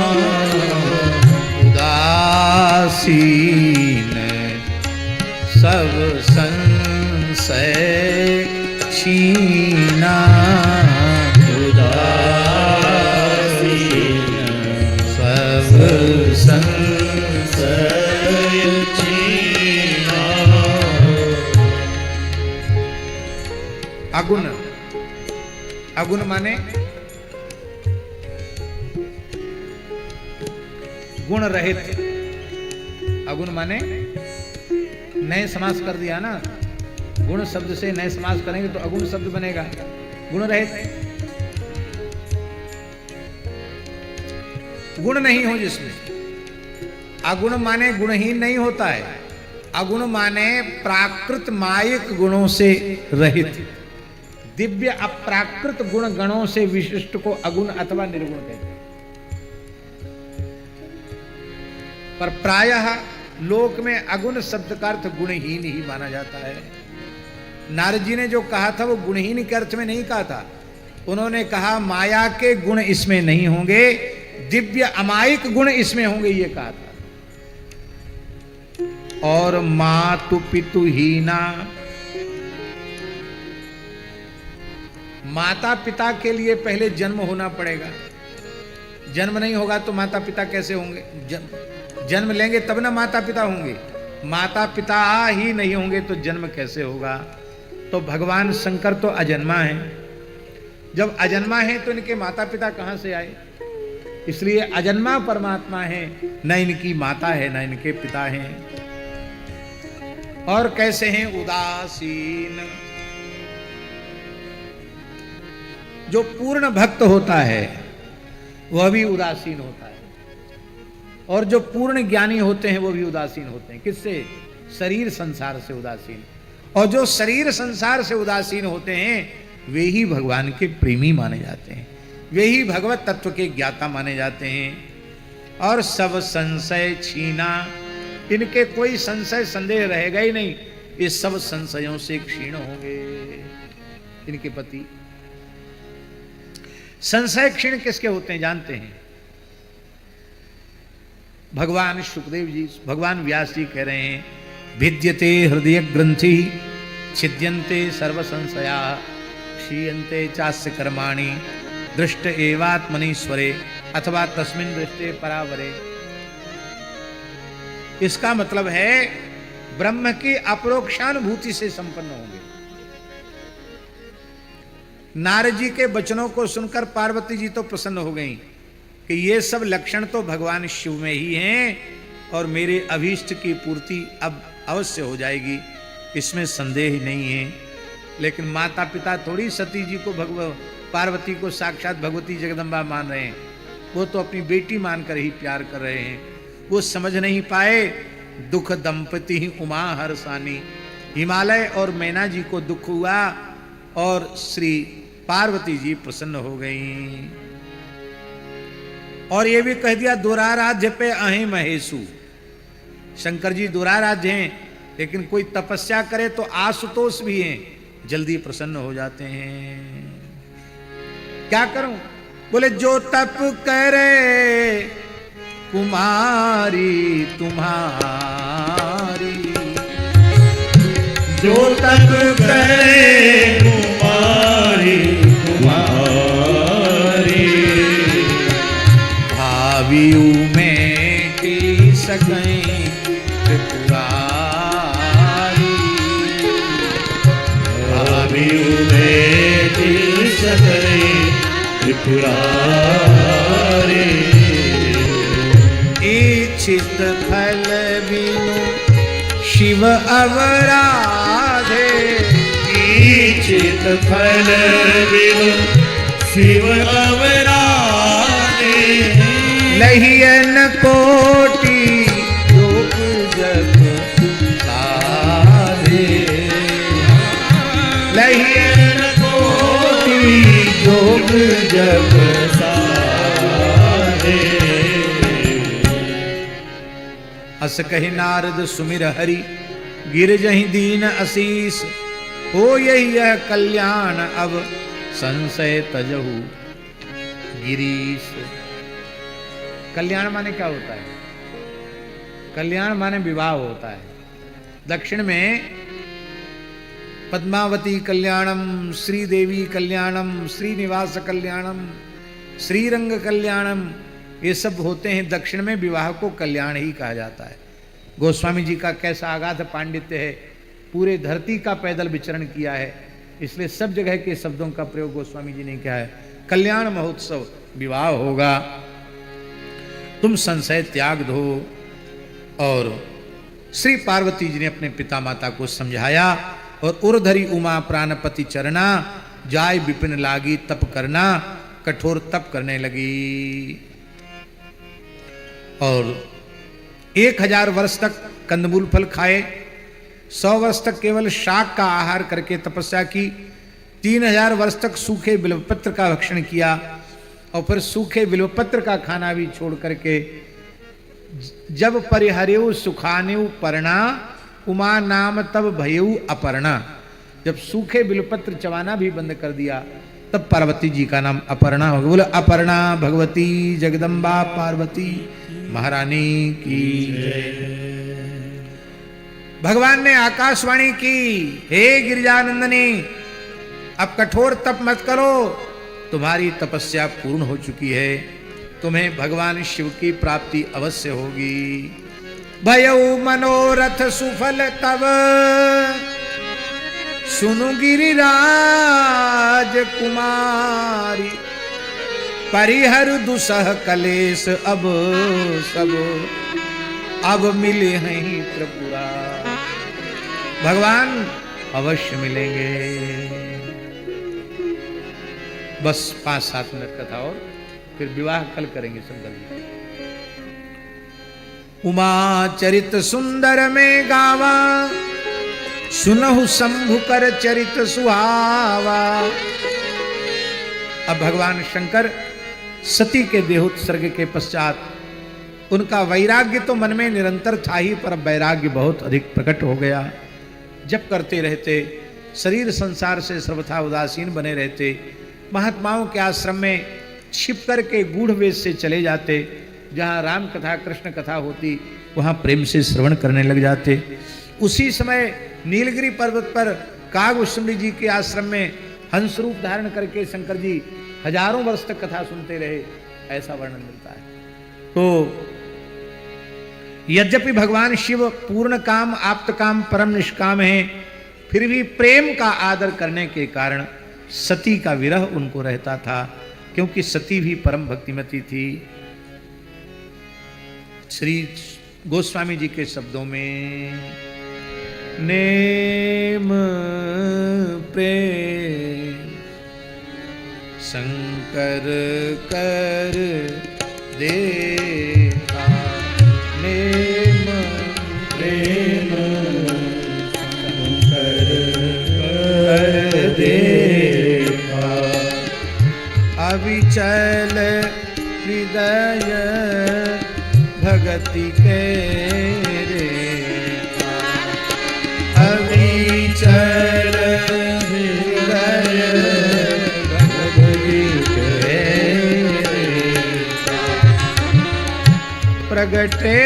उदासीन सब संशय छीना, उदासीन सब संशय अगुण, अगुण माने गुण रहित, अगुण माने नए समास कर दिया ना, गुण शब्द से नए समास करेंगे तो अगुण शब्द बनेगा, गुण रहित, गुण नहीं हो जिसमें। अगुण माने गुणहीन नहीं होता है, अगुण माने प्राकृत मायिक गुणों से रहित, दिव्य अप्राकृत गुण गणों से विशिष्ट को अगुण अथवा निर्गुण कहते हैं। पर प्रायः लोक में अगुण शब्द का अर्थ गुणहीन ही माना जाता है। नारद जी ने जो कहा था वो गुणहीन के अर्थ में नहीं कहा था, उन्होंने कहा माया के गुण इसमें नहीं होंगे, दिव्य अमायिक गुण इसमें होंगे, ये कहा था। और मातु पितु हीना, माता पिता के लिए पहले जन्म होना पड़ेगा, जन्म नहीं होगा तो माता पिता कैसे होंगे? जन्म लेंगे तब ना माता पिता होंगे, माता पिता ही नहीं होंगे तो जन्म कैसे होगा? तो भगवान शंकर तो अजन्मा है, जब अजन्मा है तो इनके माता पिता कहां से आए? इसलिए अजन्मा परमात्मा है, न इनकी माता है न इनके पिता हैं। और कैसे हैं? उदासीन। जो पूर्ण भक्त होता है वह भी उदासीन होता है, और जो पूर्ण ज्ञानी होते हैं वो भी उदासीन होते हैं। किससे? शरीर संसार से उदासीन। और जो शरीर संसार से उदासीन होते हैं वे ही भगवान के प्रेमी माने जाते हैं, वे ही भगवत तत्व के ज्ञाता माने जाते हैं। और सब संशय छीना, इनके कोई संशय संदेह रहेगा ही नहीं, ये सब संशयों से क्षीण होंगे इनके पति। संशय क्षीण किसके होते हैं जानते हैं? भगवान शुकदेव जी, भगवान व्यास जी कह रहे हैं, भिद्यते हृदय ग्रंथि छिद्यन्ते सर्व संशया क्षीयन्ते चास्य कर्माणि दृष्ट एवात्मनीश्वरे अथवा तस्मिन् दृष्टे परावरे। इसका मतलब है ब्रह्म की अपरोक्षानुभूति से संपन्न होंगे। नारद जी के वचनों को सुनकर पार्वती जी तो प्रसन्न हो गईं कि ये सब लक्षण तो भगवान शिव में ही हैं और मेरे अभीष्ट की पूर्ति अब अवश्य हो जाएगी, इसमें संदेह नहीं है। लेकिन माता पिता थोड़ी सती जी को पार्वती को साक्षात भगवती जगदम्बा मान रहे हैं, वो तो अपनी बेटी मानकर ही प्यार कर रहे हैं। वो समझ नहीं पाए दुख दंपति ही उमा हर्षानी, हिमालय और मैना जी को दुख हुआ और श्री पार्वती जी प्रसन्न हो गईं। और ये भी कह दिया दुराराध्य पे अहि महेशु, शंकर जी दुराराध्य हैं लेकिन कोई तपस्या करे तो आशुतोष भी हैं, जल्दी प्रसन्न हो जाते हैं। क्या करूं? बोले जो तप करे कुमारी तुम्हारी, जो तप करे कुमारी तुम्हारी, भावियु में की सकई त्रिपुरारी, भावियु में की सकई त्रिपुरारी। इच्छित फल बिनु शिव अवराधे, इच्छित फल बिनु शिव अवराधे, लहियन कोटि योग जप साधे, लहियन कोटि योग जप साधे। अस कहि नारद सुमिर हरि, गिरजहि दीन असीस, हो यह कल्याण अब संशय तजहु गिरीश। कल्याण माने क्या होता है? कल्याण माने विवाह होता है। दक्षिण में पद्मावती कल्याणम, श्रीदेवी कल्याणम, श्रीनिवास कल्याणम, श्रीरंग कल्याणम, ये सब होते हैं। दक्षिण में विवाह को कल्याण ही कहा जाता है। गोस्वामी जी का कैसा अगाध पांडित्य है, पूरे धरती का पैदल विचरण किया है। इसलिए सब जगह के शब्दों का प्रयोग गोस्वामी जी ने किया है। कल्याण महोत्सव, विवाह होगा, तुम संशय त्याग दो। और श्री पार्वती जी ने अपने पिता माता को समझाया और उर्धरी उमा प्राणपति चरना, जाय विपिन लागी तप करना, कठोर तप करने लगी। और 1000 वर्ष तक कंदमूल फल खाए, 100 वर्ष तक केवल शाक का आहार करके तपस्या की, 3000 वर्ष तक सूखे बिल्वपत्र का भक्षण किया और फिर सूखे बिल्वपत्र का खाना भी छोड़ करके जब परिहरेऊ सुखानेऊ पर्णा उमा नाम तब भयऊ अपर्णा, जब सूखे बिल्वपत्र चबाना भी बंद कर दिया तब पार्वती जी का नाम अपर्णा हो गया। बोले अपर्णा भगवती जगदम्बा पार्वती महारानी की जय। भगवान ने आकाशवाणी की, हे गिरिजानंदनी, अब कठोर तप मत करो, तुम्हारी तपस्या पूर्ण हो चुकी है, तुम्हें भगवान शिव की प्राप्ति अवश्य होगी। भयऊ मनोरथ सुफल तब सुनु गिरिराज कुमारी, परिहर दुसह कलेश अब सब, अब मिले हैं त्रिपुरा। भगवान अवश्य मिलेंगे। बस 5-7 मिनट कथा और फिर विवाह कल करेंगे शंकर जी। उमा चरित सुंदर में गावा, सुनहु शंभु कर चरित सुहावा। अब भगवान शंकर सती के देहोत्सर्ग के पश्चात उनका वैराग्य तो मन में निरंतर था ही, पर वैराग्य बहुत अधिक प्रकट हो गया। जब करते रहते, शरीर संसार से सर्वथा उदासीन बने रहते, महात्माओं के आश्रम में छिप करके गूढ़ वेश से चले जाते, जहाँ राम कथा कृष्ण कथा होती वहाँ प्रेम से श्रवण करने लग जाते। उसी समय नीलगिरी पर्वत पर कागभूषणी जी के आश्रम में हंस रूप धारण करके शंकर जी हजारों वर्ष तक कथा सुनते रहे, ऐसा वर्णन मिलता है। तो यद्यपि भगवान शिव पूर्ण काम आप्त काम परम निष्काम हैं, फिर भी प्रेम का आदर करने के कारण सती का विरह उनको रहता था, क्योंकि सती भी परम भक्तिमती थी। श्री गोस्वामी जी के शब्दों में, नेम प्रेम शंकर कर देखा, नेम प्रेम शंकर कर देखा, अविचल हृदय भगति के रेखा, अविचल हृदय भगति के रेखा, प्रगटे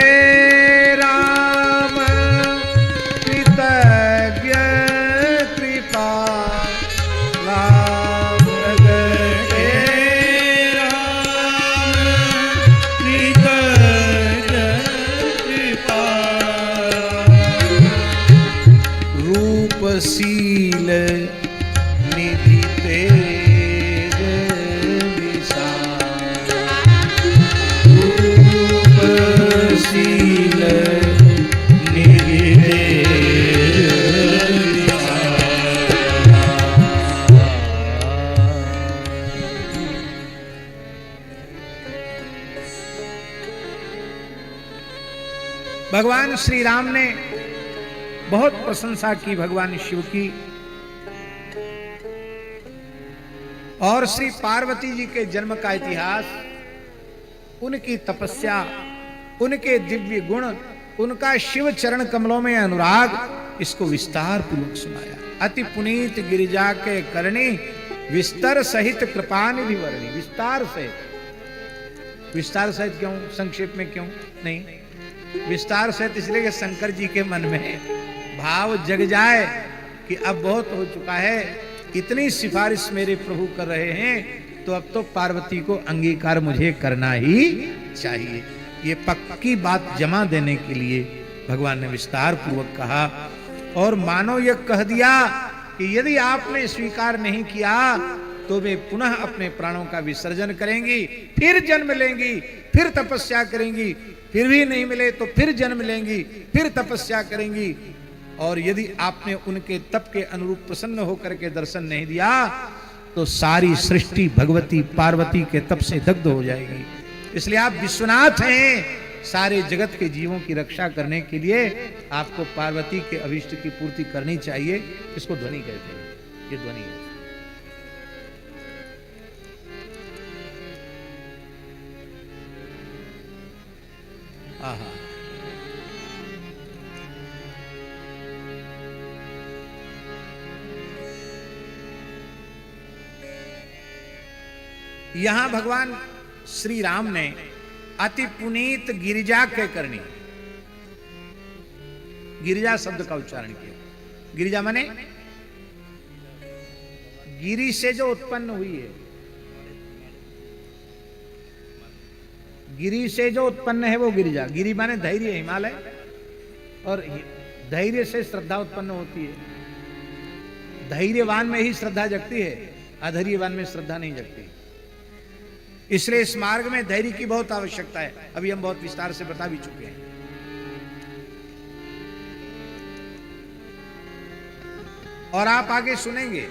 राम कृतज्ञ कृपा, शील निधि तेज विशाल, रूप शील निधि तेज विशाल। भगवान श्री राम ने बहुत प्रशंसा की भगवान शिव की, और श्री पार्वती जी के जन्म का इतिहास, उनकी तपस्या, उनके दिव्य गुण, उनका शिव चरण कमलों में अनुराग, इसको विस्तार पूर्वक सुनाया। अति पुनीत गिरिजा के करणी, विस्तार सहित कृपा निधि वर्णी। विस्तार सहित क्यों, संक्षेप में क्यों नहीं? विस्तार सहित इसलिए कि शंकर जी के मन में भाव जग जाए कि अब बहुत हो चुका है, इतनी सिफारिश मेरे प्रभु कर रहे हैं, तो अब तो पार्वती को अंगीकार मुझे करना ही चाहिए। ये पक्की बात जमा देने के लिए भगवान ने विस्तार पूर्वक कहा। और मानो ये कह दिया कि यदि आपने स्वीकार नहीं किया तो वे पुनः अपने प्राणों का विसर्जन करेंगी, फिर जन्म लेंगी, फिर तपस्या करेंगी, फिर भी नहीं मिले तो फिर जन्म लेंगी, फिर तपस्या करेंगी। और यदि आपने उनके तप के अनुरूप प्रसन्न होकर के दर्शन नहीं दिया तो सारी सृष्टि भगवती पार्वती के तप से दग्ध हो जाएगी। इसलिए आप विश्वनाथ हैं, सारे जगत के जीवों की रक्षा करने के लिए आपको पार्वती के अभिष्ट की पूर्ति करनी चाहिए। इसको ध्वनि कहते हैं, ये ध्वनि है। आहा, यहां भगवान श्री राम ने अति पुनीत गिरिजा के करनी, गिरिजा शब्द का उच्चारण किया। गिरिजा माने गिरी से जो उत्पन्न हुई है, गिरी से जो उत्पन्न है वो गिरिजा। गिरी माने धैर्य, हिमालय, और धैर्य से श्रद्धा उत्पन्न होती है। धैर्यवान में ही श्रद्धा जगती है, अधैर्यवान में श्रद्धा नहीं जगती। इसलिए इस मार्ग में धैर्य की बहुत आवश्यकता है। अभी हम बहुत विस्तार से बता भी चुके हैं। और आप आगे सुनेंगे,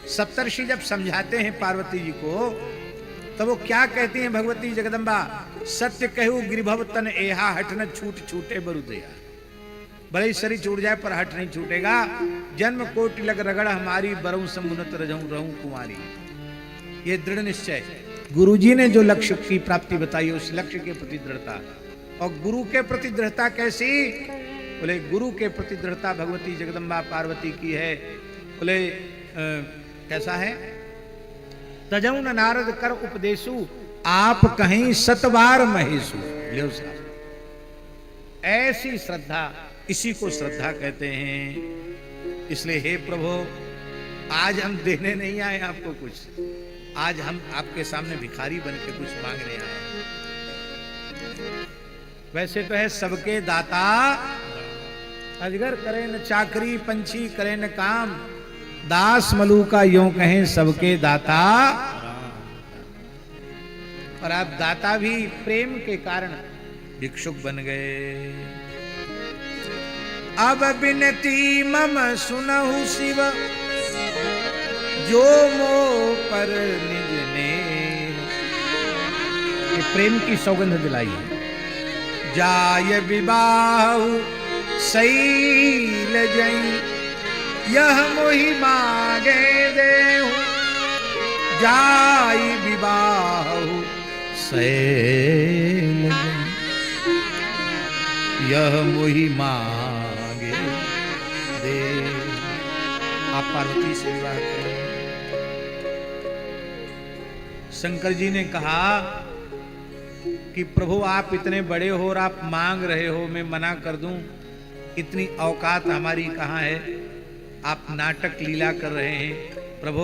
सप्तर्षि जब समझाते हैं पार्वती जी को तो वो क्या कहती हैं भगवती जगदम्बा, सत्य कहू गिरिभव तन एहा हट न छूट छूटे बरुदया। भले ही शरीर छूट जाए पर हट नहीं छूटेगा। जन्म कोटि लग रगड़ हमारी बरऊ समुनत रजऊ रहूं कुमारी। ये दृढ़ निश्चय, गुरुजी ने जो लक्ष्य की प्राप्ति बताई उस लक्ष्य के प्रति दृढ़ता। और गुरु के प्रति दृढ़ता कैसी? बोले गुरु के प्रति दृढ़ता भगवती जगदम्बा पार्वती की है। बोले कैसा है? तजौन नारद कर उपदेशु आप कहीं सतबार महेशु। ऐसी श्रद्धा, इसी को श्रद्धा कहते हैं। इसलिए हे प्रभु, आज हम देने नहीं आए आपको कुछ, आज हम आपके सामने भिखारी बन के कुछ मांगने आए। वैसे तो है सबके दाता, अजगर करे न चाकरी पंछी करे न काम, दास मलूका यूं कहें सबके दाता। और आप दाता भी प्रेम के कारण भिक्षुक बन गए। अब बिनती मम सुनहु शिव जो मो पर निज ने। ये प्रेम की सौगंध दिलाई। जाय विवाह शैल जई यह मोहि मांगे देहु। जाय विवाह शैल जई यह मोहि मांगे देहु। आप पार्वती से विवाह करें। शंकर जी ने कहा कि प्रभु आप इतने बड़े हो और आप मांग रहे हो, मैं मना कर दूं? इतनी औकात हमारी कहाँ है? आप नाटक लीला कर रहे हैं। प्रभु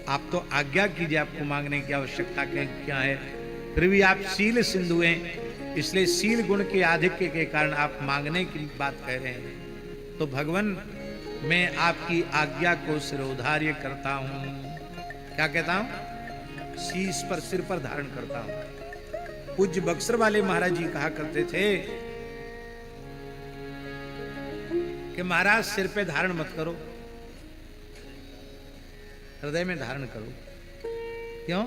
आप तो आज्ञा कीजिए, आपको मांगने की आवश्यकता क्या है? फिर भी आप शील सिंधु हैं, इसलिए शील गुण के आधिक्य के कारण आप मांगने की बात कह रहे हैं। तो भगवान मैं आपकी आज्ञा को सिरोधार्य करता हूं। क्या कहता हूं? शीश पर, सिर पर धारण करता हूं। पूज्य बक्सर वाले महाराज जी कहा करते थे कि महाराज सिर पे धारण मत करो, हृदय में धारण करो। क्यों?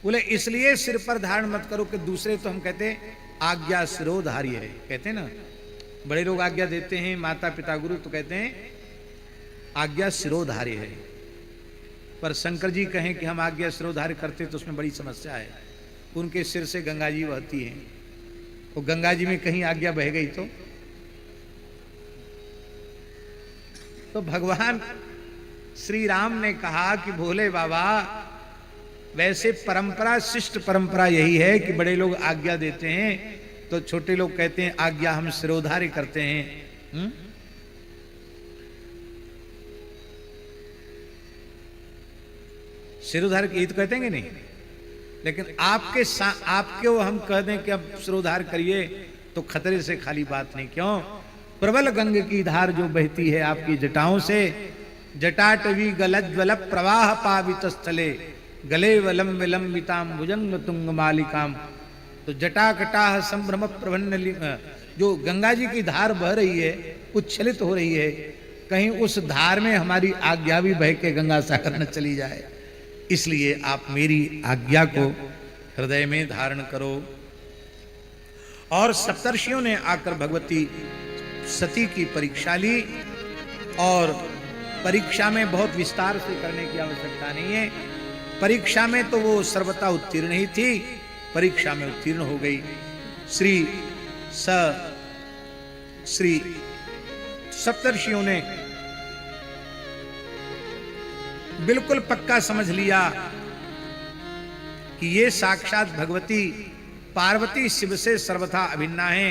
बोले इसलिए सिर पर धारण मत करो कि दूसरे तो हम कहते आज्ञा सिरोधार्य है, कहते हैं ना, बड़े लोग आज्ञा देते हैं, माता पिता गुरु, तो कहते हैं आज्ञा सिरोधार्य है। पर शंकर जी कहें कि हम आज्ञा सिरोधार्य करते तो उसमें बड़ी समस्या है। उनके सिर से गंगा जी बहती है, तो गंगा जी में कहीं आज्ञा बह गई तो भगवान श्री राम ने कहा कि भोले बाबा, वैसे परंपरा, शिष्ट परंपरा यही है कि बड़े लोग आज्ञा देते हैं तो छोटे लोग कहते हैं आज्ञा हम सिरोधार्य करते हैं। सिरोधार्य की तो कहते हैं नहीं, लेकिन आपके वो हम कह दें कि अब सिरोधार्य करिए तो खतरे से खाली बात नहीं। क्यों? प्रबल गंग की धार जो बहती है आपकी जटाओं से, जटाटवी गलज्वल प्रवाह पावित स्थले गले वलम विलंबिताम भुजंग तुंग मालिकाम। तो जटा कटाह संभ्रम प्रभन्न, जो गंगा जी की धार बह रही है, उच्छलित हो रही है, कहीं उस धार में हमारी आज्ञा भी बह के गंगा सागर न चली जाए, इसलिए आप मेरी आज्ञा को हृदय में धारण करो। और सप्तर्षियों ने आकर भगवती सती की परीक्षा ली, और परीक्षा में बहुत विस्तार से करने की आवश्यकता नहीं है। परीक्षा में तो वो सर्वथा उत्तीर्ण ही थी, परीक्षा में उत्तीर्ण हो गई। श्री सप्तर्षियों ने बिल्कुल पक्का समझ लिया कि ये साक्षात भगवती पार्वती शिव से सर्वथा अभिन्ना है।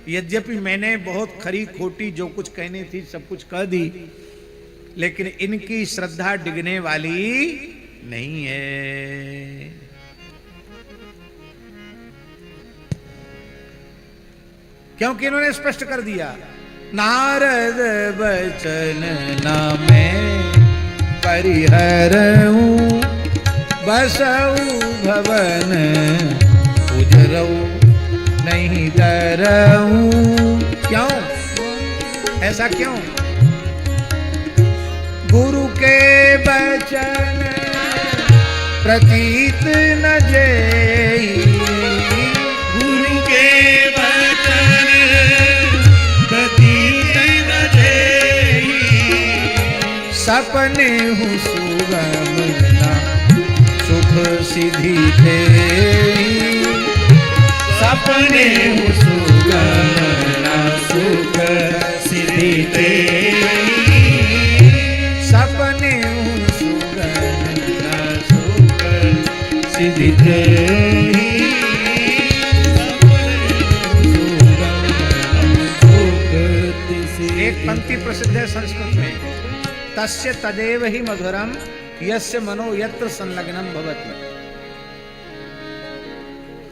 यद्यपि मैंने बहुत खरी खोटी जो कुछ कहनी थी सब कुछ कह दी, लेकिन इनकी श्रद्धा डिगने वाली नहीं है। क्योंकि इन्होंने स्पष्ट कर दिया, नारद बचन न मैं परिहरऊं, बसऊ भवन उजरऊ नहीं डरऊं। क्यों ऐसा क्यों? गुरु के बचन प्रतीत न जेई, गुरु के वचन प्रतीत न जेई, सपने हूँ सुगम ना सुख सिद्धि थे, सपने हूँ सुगम ना सुख सिद्धि थे, सपने हूँ सुगम ना सुख सिद्धि थे, एक पंक्ति प्रसिद्ध है संस्कृत में, तस्य तदेव ही मधुरम यस्य मनो यत्र संलग्नम भवति।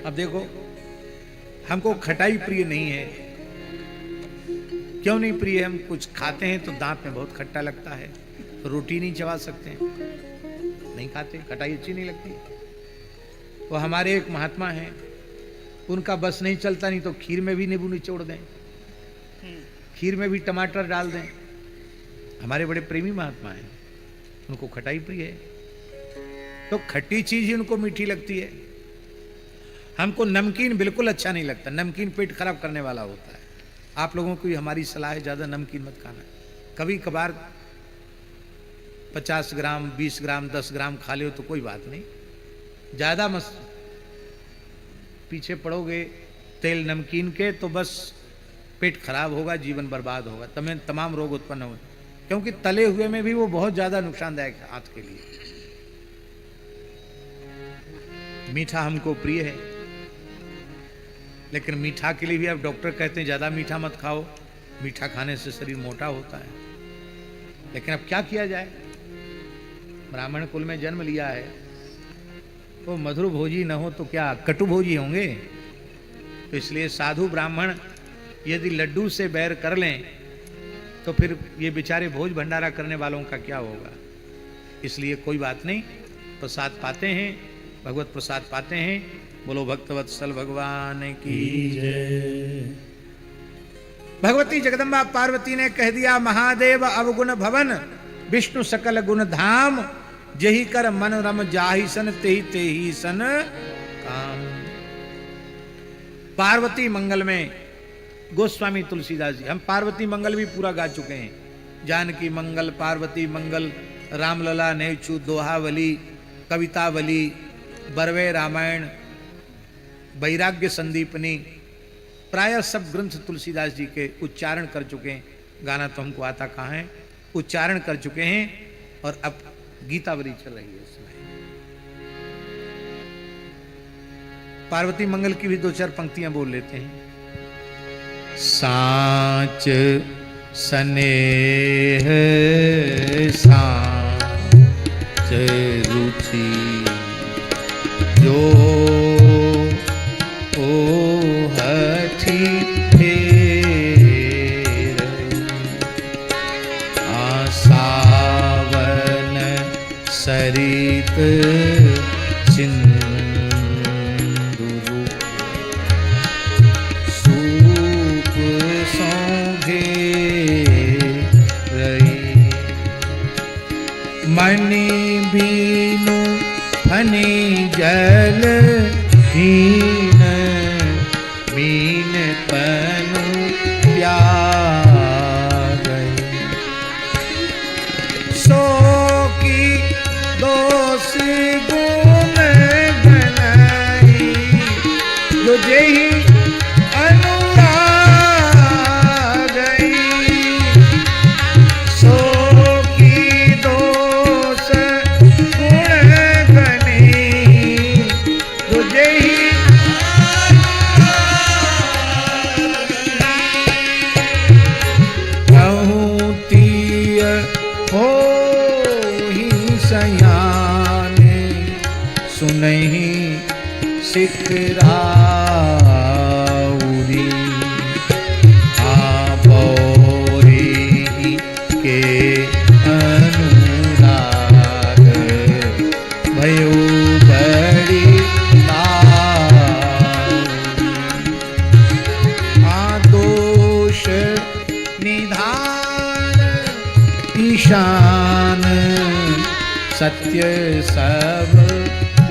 अब देखो, हमको खटाई प्रिय नहीं है। क्यों नहीं प्रिय? हम कुछ खाते हैं तो दांत में बहुत खट्टा लगता है, रोटी नहीं चबा सकते, नहीं खाते, खटाई अच्छी नहीं लगती। वो हमारे एक महात्मा हैं, उनका बस नहीं चलता, नहीं तो खीर में भी नींबू निचोड़ दें, खीर में भी टमाटर डाल दें। हमारे बड़े प्रेमी महात्मा हैं, उनको खटाई प्रिय है, तो खट्टी चीज ही उनको मीठी लगती है। हमको नमकीन बिल्कुल अच्छा नहीं लगता, नमकीन पेट खराब करने वाला होता है। आप लोगों को हमारी सलाह है, ज्यादा नमकीन मत खाना। कभी कभार 50 ग्राम 20 ग्राम 10 ग्राम खा ले तो कोई बात नहीं, ज्यादा मत पीछे पड़ोगे तेल नमकीन के तो बस पेट खराब होगा, जीवन बर्बाद होगा, तमाम रोग उत्पन्न होंगे। क्योंकि तले हुए में भी वो बहुत ज्यादा नुकसानदायक है हाथ के लिए। मीठा हमको प्रिय है, लेकिन मीठा के लिए भी अब डॉक्टर कहते हैं ज्यादा मीठा मत खाओ, मीठा खाने से शरीर मोटा होता है। लेकिन अब क्या किया जाए, ब्राह्मण कुल में जन्म लिया है तो मधुर भोजी न हो तो क्या कटु भोजी होंगे। तो इसलिए साधु ब्राह्मण यदि लड्डू से बैर कर लें तो फिर ये बेचारे भोज भंडारा करने वालों का क्या होगा। इसलिए कोई बात नहीं, प्रसाद पाते हैं, भगवत प्रसाद पाते हैं। बोलो भक्तवत्सल भगवान की जय। भगवती जगदम्बा पार्वती ने कह दिया, महादेव अवगुण भवन विष्णु सकल गुण धाम, जही कर मन रम जाहि सन तेहि तेहि सन काम। पार्वती मंगल में गोस्वामी तुलसीदास जी, हम पार्वती मंगल भी पूरा गा चुके हैं। जानकी मंगल, पार्वती मंगल, रामलला नेचु, दोहावली, कवितावली, बरवे रामायण, वैराग्य संदीपनी, प्रायः सब ग्रंथ तुलसीदास जी के उच्चारण कर चुके हैं। गाना तो हमको आता कहाँ है, उच्चारण कर चुके हैं। और अब गीतावली चल रही है इसमें। पार्वती मंगल की भी 2-4 पंक्तियां बोल लेते हैं। सांच स्नेह सांच रुचि जो ओ हठी थे, सरित सिंधु सूप सौंधे रही। मणि बीनु फनी जल हीन मीन पनु त्याग सो की दोष गुण गनाई जो जेहि अनुराग सो की दोष गुण गनी जो जेहि हो ही सयाने सुनहि सिकराउरी आबोरी के अनुराग भयो बड़ी आदोष निधान ईशान सत्य सब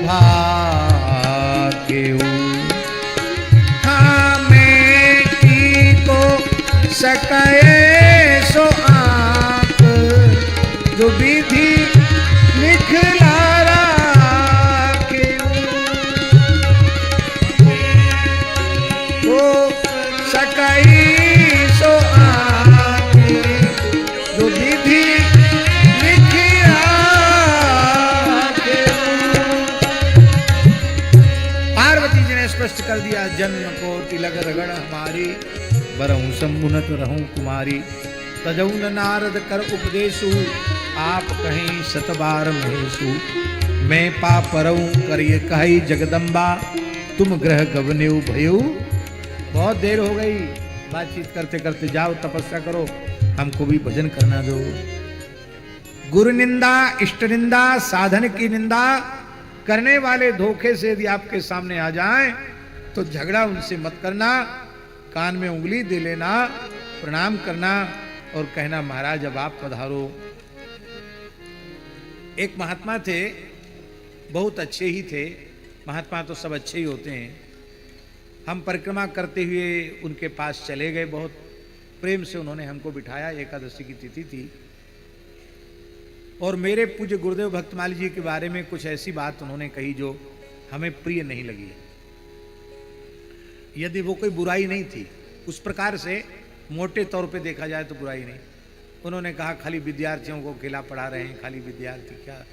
भाग्यु हमें की को सके सो आप जो विधि लिखलारा को सकई सो आप जो विधि स्पष्ट कर दिया। जन्म को तिलक रगड़ हमारी बरहूं संबुनत रहूं कुमारी तजौन नारद कर उपदेशु आप कहीं सतबार महेशु मैं पाप परऊं करिए कही जगदम्बा तुम ग्रह गवनेऊ भयऊ। बहुत देर हो गई बातचीत करते करते, जाओ तपस्या करो, हमको भी भजन करना दो। गुरु निंदा इष्ट निंदा साधन की निंदा करने वाले धोखे से यदि आपके सामने आ जाएं तो झगड़ा उनसे मत करना, कान में उंगली दे लेना, प्रणाम करना और कहना महाराज अब आप पधारो। एक महात्मा थे, बहुत अच्छे ही थे, महात्मा तो सब अच्छे ही होते हैं। हम परिक्रमा करते हुए उनके पास चले गए, बहुत प्रेम से उन्होंने हमको बिठाया। एकादशी की तिथि थी और मेरे पूज्य गुरुदेव भक्तमाली जी के बारे में कुछ ऐसी बात उन्होंने कही जो हमें प्रिय नहीं लगी। यदि वो कोई बुराई नहीं थी, उस प्रकार से मोटे तौर पे देखा जाए तो बुराई नहीं। उन्होंने कहा खाली विद्यार्थियों को अकेला पढ़ा रहे हैं, खाली विद्यार्थी क्या,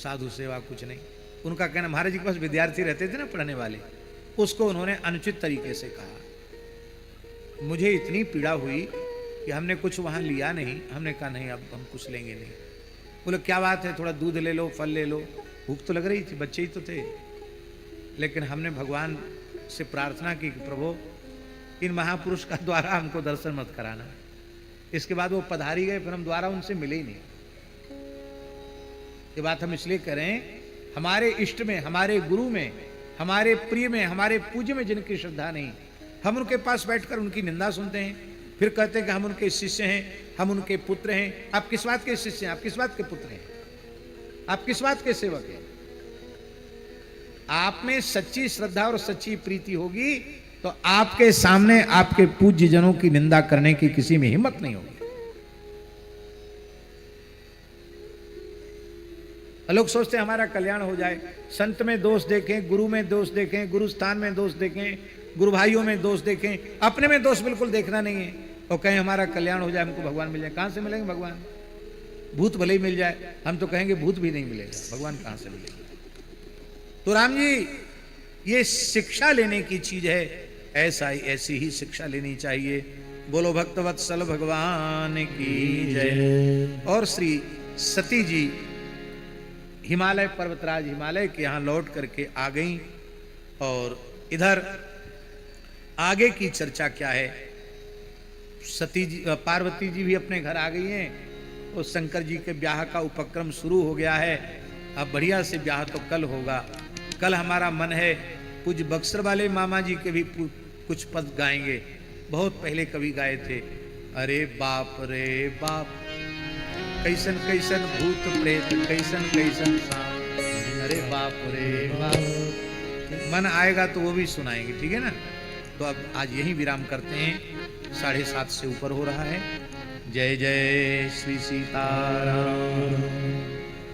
साधु सेवा कुछ नहीं। उनका कहना, महाराज जी के पास विद्यार्थी रहते थे ना पढ़ने वाले, उसको उन्होंने अनुचित तरीके से कहा। मुझे इतनी पीड़ा हुई कि हमने कुछ वहाँ लिया नहीं। हमने कहा नहीं अब हम कुछ लेंगे नहीं। बोले क्या बात है, थोड़ा दूध ले लो, फल ले लो। भूख तो लग रही थी, बच्चे ही तो थे। लेकिन हमने भगवान से प्रार्थना की कि प्रभु इन महापुरुष का द्वारा हमको दर्शन मत कराना। इसके बाद वो पधारी गए, फिर हम द्वारा उनसे मिले ही नहीं। ये बात हम इसलिए करें, हमारे इष्ट में, हमारे गुरु में, हमारे प्रिय में, हमारे पूज्य में जिनकी श्रद्धा नहीं, हम उनके पास बैठकर उनकी निंदा सुनते हैं, फिर कहते हैं कि हम उनके शिष्य हैं, हम उनके पुत्र हैं। आप किस बात के शिष्य हैं? आप किस बात के पुत्र हैं? आप किस बात के सेवक हैं? आप में सच्ची श्रद्धा और सच्ची प्रीति होगी तो आपके सामने आपके पूज्य जनों की निंदा करने की किसी में हिम्मत नहीं होगी। लोग सोचते हैं हमारा कल्याण हो जाए, संत में दोष देखें, गुरु में दोष देखें, गुरु स्थान में दोष देखें, गुरु भाइयों में दोष देखें, अपने में दोष बिल्कुल देखना नहीं है और कहें हमारा कल्याण हो जाए, हमको भगवान मिल जाए। कहां से मिलेंगे भगवान? भूत भले ही मिल जाए, हम तो कहेंगे भूत भी नहीं मिलेगा, भगवान कहां से मिलेगा? तो राम जी, ये शिक्षा लेने की चीज है, ऐसी ही शिक्षा लेनी चाहिए। बोलो भक्तवत्सल भगवान की जय। और श्री सती जी हिमालय पर्वतराज हिमालय के यहाँ लौट करके आ गई और इधर आगे की चर्चा क्या है। सती जी, पार्वती जी भी अपने घर आ गई हैं और शंकर जी के ब्याह का उपक्रम शुरू हो गया है। अब बढ़िया से ब्याह तो कल होगा। कल हमारा मन है कुछ बक्सर वाले मामा जी के भी कुछ पद गाएंगे। बहुत पहले कवि गाए थे, अरे बाप रे बाप, कैसन कैसन भूत प्रेत, कैसन कैसन सांप, अरे बाप रे बाप। मन आएगा तो वो भी सुनाएंगे, ठीक है ना। तो अब आज यही विराम करते हैं, 7:30 से ऊपर हो रहा है। जय जय श्री सीताराम।